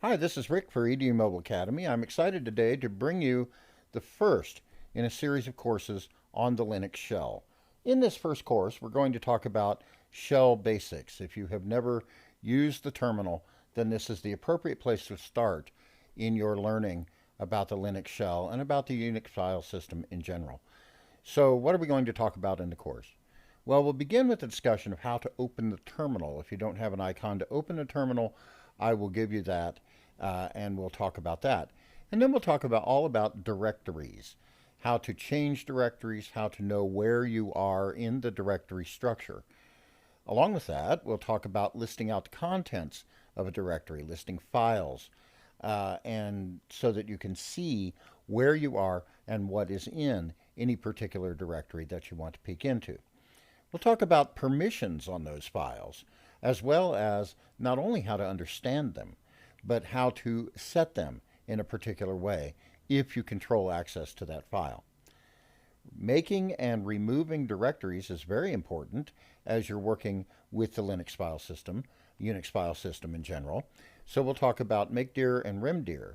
Hi, this is Rick for EDU Mobile Academy. I'm excited today to bring you the first in a series of courses on the Linux shell. In this first course, we're going to talk about shell basics. If you have never used the terminal, then this is the appropriate place to start in your learning about the Linux shell and about the Unix file system in general. So what are we going to talk about in the course? Well, we'll begin with a discussion of how to open the terminal. If you don't have an icon to open a terminal, I will give you that, and we'll talk about that. And then we'll talk all about directories, how to change directories, how to know where you are in the directory structure. Along with that, we'll talk about listing out the contents of a directory, listing files, and so that you can see where you are and what is in any particular directory that you want to peek into. We'll talk about permissions on those files, as well as not only how to understand them, but how to set them in a particular way if you control access to that file. Making and removing directories is very important as you're working with the Linux file system, Unix file system in general. So we'll talk about makedir and remdir,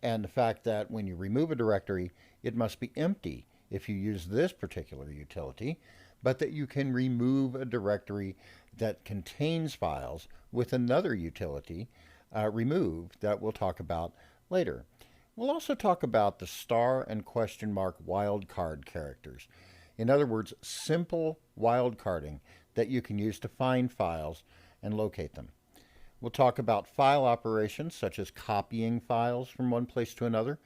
and the fact that when you remove a directory, it must be empty if you use this particular utility, but that you can remove a directory that contains files with another utility, remove, that we'll talk about later. We'll also talk about the star and question mark wildcard characters. In other words, simple wildcarding that you can use to find files and locate them. We'll talk about file operations such as copying files from one place to another,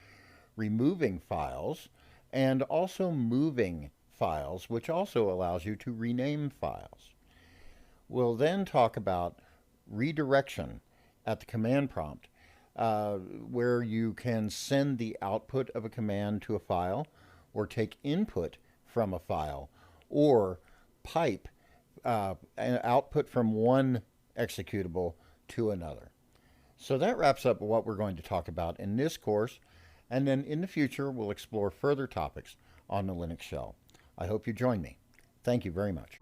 removing files, and also moving files, which also allows you to rename files. We'll then talk about redirection at the command prompt, where you can send the output of a command to a file, or take input from a file, or pipe an output from one executable to another. So that wraps up what we're going to talk about in this course, and then in the future we'll explore further topics on the Linux shell. I hope you join me. Thank you very much.